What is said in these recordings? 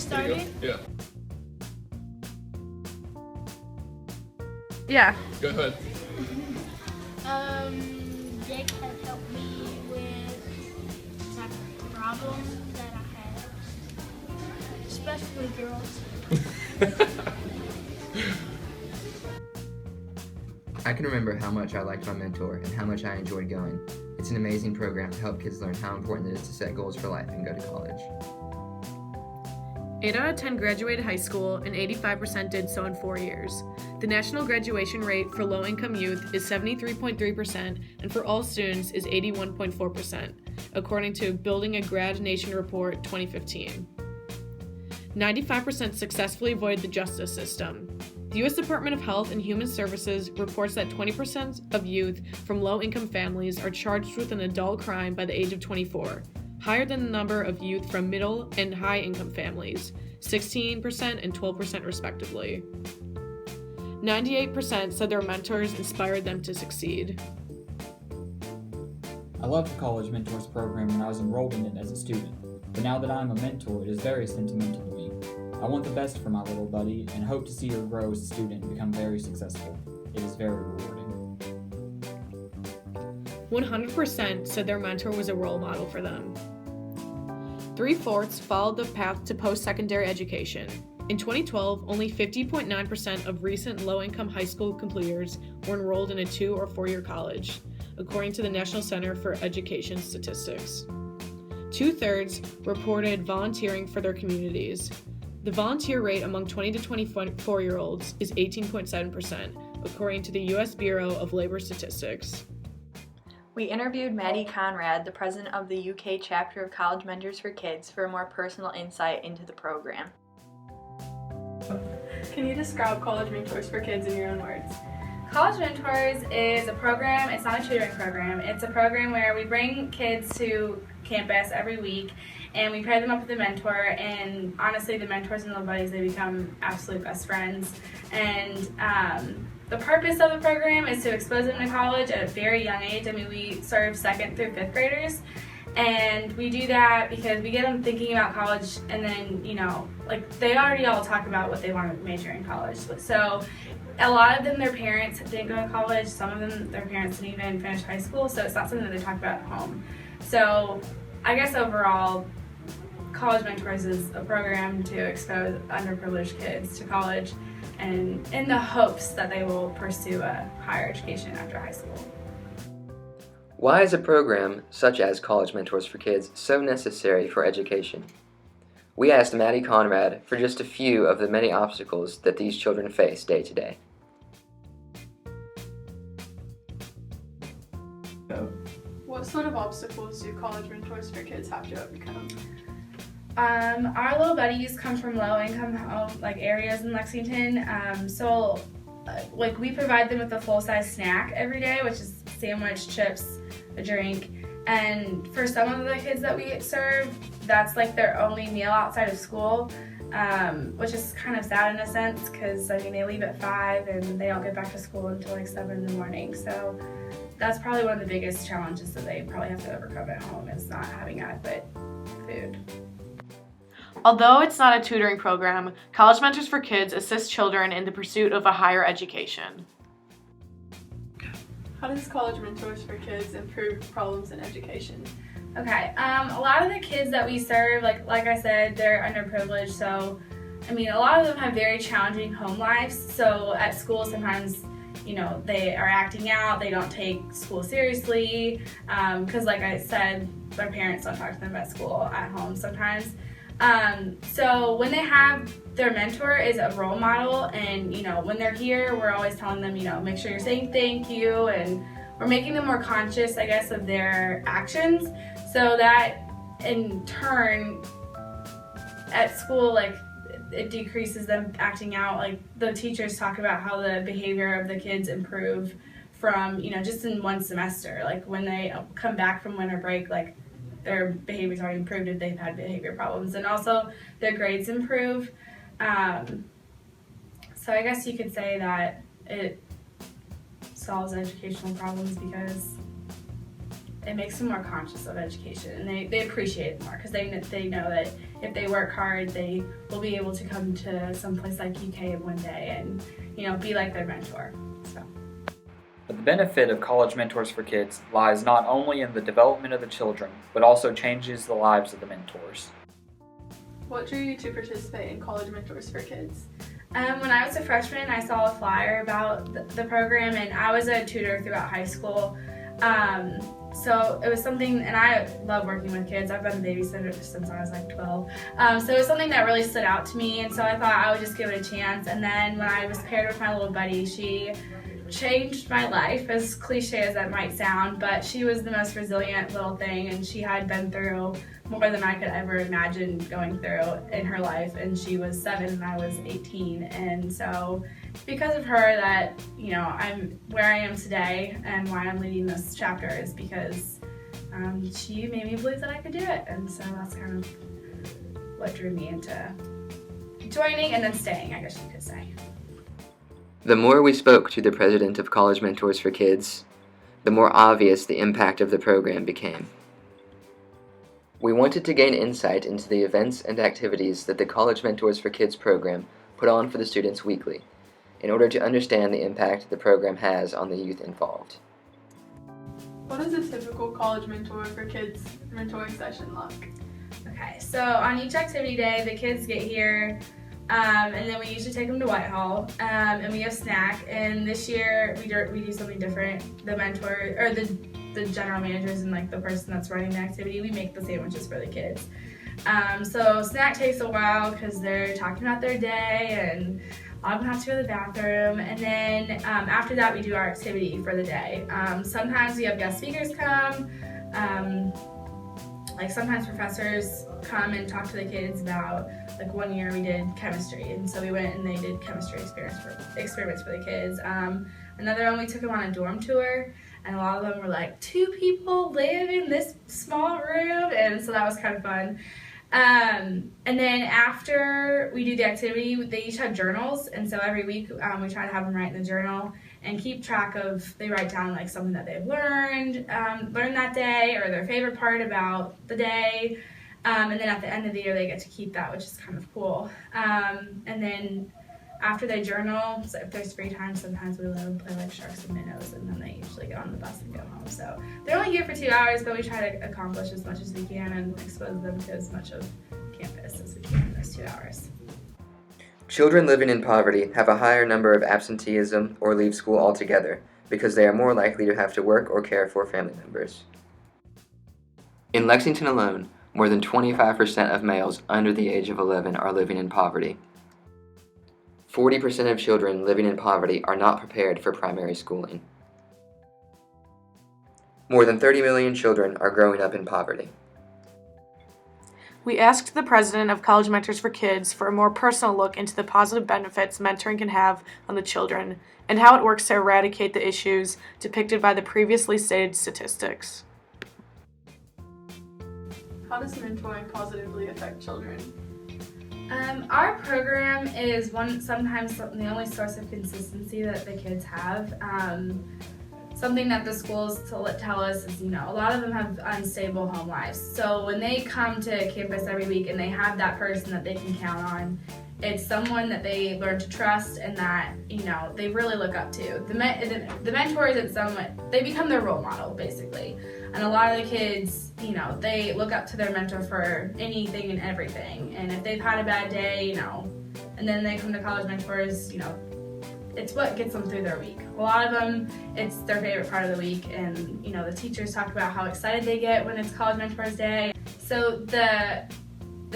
started? Yeah. Yeah. Go ahead. Jake has helped me with my problems that I have, especially girls. I can remember how much I liked my mentor and how much I enjoyed going. It's an amazing program to help kids learn how important it is to set goals for life and go to college. 8 out of 10 graduated high school and 85% did so in 4 years. The national graduation rate for low-income youth is 73.3% and for all students is 81.4%, according to Building a Grad Nation Report 2015. 95% successfully avoid the justice system. The U.S. Department of Health and Human Services reports that 20% of youth from low-income families are charged with an adult crime by the age of 24, higher than the number of youth from middle and high-income families, 16% and 12% respectively. 98% said their mentors inspired them to succeed. I loved the College Mentors program when I was enrolled in it as a student, but now that I am a mentor, it is very sentimental to me. I want the best for my little buddy and hope to see her grow as a student and become very successful. It is very rewarding. 100% said their mentor was a role model for them. 3/4 followed the path to post-secondary education. In 2012, only 50.9% of recent low-income high school completers were enrolled in a 2- or 4-year college, according to the National Center for Education Statistics. 2/3 reported volunteering for their communities. The volunteer rate among 20 to 24-year-olds is 18.7%, according to the U.S. Bureau of Labor Statistics. We interviewed Maddie Conrad, the president of the UK chapter of College Mentors for Kids, for a more personal insight into the program. Can you describe College Mentors for Kids in your own words? College Mentors is a program, it's not a tutoring program, it's a program where we bring kids to campus every week and we pair them up with a mentor, and honestly the mentors and the buddies, they become absolute best friends. And the purpose of the program is to expose them to college at a very young age. I mean, we serve 2nd through 5th graders, and we do that because we get them thinking about college, and then, you know, like they already all talk about what they want to major in college. So a lot of them, their parents didn't go to college, some of them, their parents didn't even finish high school, so it's not something that they talk about at home. So I guess overall, College Mentors is a program to expose underprivileged kids to college, and in the hopes that they will pursue a higher education after high school. Why is a program such as College Mentors for Kids so necessary for education? We asked Maddie Conrad for just a few of the many obstacles that these children face day to day. What sort of obstacles do College Mentors for Kids have to overcome? Our little buddies come from low-income areas in Lexington, so we provide them with a full-size snack every day, which is sandwich, chips, a drink, and for some of the kids that we serve, that's like their only meal outside of school, which is kind of sad in a sense, because I mean they leave at 5 and they don't get back to school until like 7 in the morning. So that's probably one of the biggest challenges that they probably have to overcome at home, is not having adequate food. Although it's not a tutoring program, College Mentors for Kids assists children in the pursuit of a higher education. How does College Mentors for Kids improve problems in education? Okay, a lot of the kids that we serve, like I said, they're underprivileged, so I mean a lot of them have very challenging home lives. So at school sometimes, you know, they are acting out, they don't take school seriously, because like I said, their parents don't talk to them at school, at home sometimes. So when they have their mentor is a role model, and you know, when they're here, we're always telling them, you know, make sure you're saying thank you, and we're making them more conscious, I guess, of their actions, so that in turn at school, like, it decreases them acting out. Like the teachers talk about how the behavior of the kids improve from, you know, just in one semester. Like when they come back from winter break, like their behavior's already improved if they've had behavior problems, and also their grades improve. So I guess you could say that it solves educational problems because it makes them more conscious of education, and they appreciate it more because they know that if they work hard, they will be able to come to some place like UK one day and, you know, be like their mentor. So. But the benefit of College Mentors for Kids lies not only in the development of the children, but also changes the lives of the mentors. What drew you to participate in College Mentors for Kids? When I was a freshman, I saw a flyer about the program, and I was a tutor throughout high school. So it was something, and I love working with kids. I've been a babysitter since I was like 12. So it was something that really stood out to me, and so I thought I would just give it a chance. And then when I was paired with my little buddy, she changed my life, as cliche as that might sound, but she was the most resilient little thing, and she had been through more than I could ever imagine going through in her life, and she was 7 and I was 18, and so because of her that, you know, I'm where I am today, and why I'm leading this chapter is because she made me believe that I could do it, and so that's kind of what drew me into joining and then staying, I guess you could say. The more we spoke to the president of College Mentors for Kids, the more obvious the impact of the program became. We wanted to gain insight into the events and activities that the College Mentors for Kids program put on for the students weekly, in order to understand the impact the program has on the youth involved. What does a typical College Mentor for Kids mentoring session look? Okay, so on each activity day, the kids get here, and then we usually take them to Whitehall, and we have snack. And this year we do something different. The mentor, or the general managers and like the person that's running the activity, we make the sandwiches for the kids. So snack takes a while because they're talking about their day, and a lot of them have to go to the bathroom. And then after that, we do our activity for the day. Sometimes we have guest speakers come. Like sometimes professors come and talk to the kids about, like one year we did chemistry, and so we went and they did chemistry experiments for the kids. Another one, we took them on a dorm tour, and a lot of them were like, 2 people live in this small room, and so that was kind of fun. And then after we do the activity, they each have journals, and so every week we try to have them write in the journal and keep track of, they write down like something that they've learned that day, or their favorite part about the day. And then at the end of the year, they get to keep that, which is kind of cool. And then after they journal, so if there's free time, sometimes we let them play like sharks and minnows, and then they usually get on the bus and go home. So they're only here for 2 hours, but we try to accomplish as much as we can and expose them to as much of campus as we can in those 2 hours. Children living in poverty have a higher number of absenteeism or leave school altogether because they are more likely to have to work or care for family members. In Lexington alone, more than 25% of males under the age of 11 are living in poverty. 40% of children living in poverty are not prepared for primary schooling. More than 30 million children are growing up in poverty. We asked the president of College Mentors for Kids for a more personal look into the positive benefits mentoring can have on the children and how it works to eradicate the issues depicted by the previously stated statistics. How does mentoring positively affect children? Our program is sometimes the only source of consistency that the kids have. Something that the schools tell us is, you know, a lot of them have unstable home lives. So when they come to campus every week and they have that person that they can count on, it's someone that they learn to trust and that, you know, they really look up to. The mentor isn't someone, they become their role model, basically. And a lot of the kids, you know, they look up to their mentor for anything and everything. And if they've had a bad day, you know, and then they come to College Mentors, you know, it's what gets them through their week. A lot of them, it's their favorite part of the week, and you know, the teachers talk about how excited they get when it's College Mentors Day. So the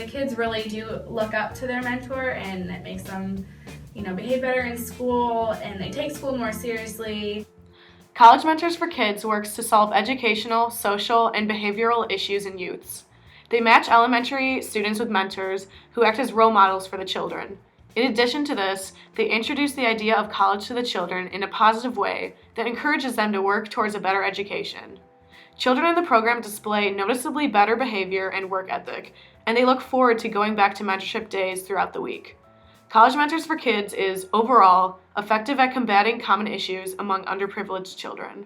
kids really do look up to their mentor, and it makes them, you know, behave better in school, and they take school more seriously. College Mentors for Kids works to solve educational, social, and behavioral issues in youths. They match elementary students with mentors who act as role models for the children. In addition to this, they introduce the idea of college to the children in a positive way that encourages them to work towards a better education. Children in the program display noticeably better behavior and work ethic, and they look forward to going back to mentorship days throughout the week. College Mentors for Kids is, overall, effective at combating common issues among underprivileged children.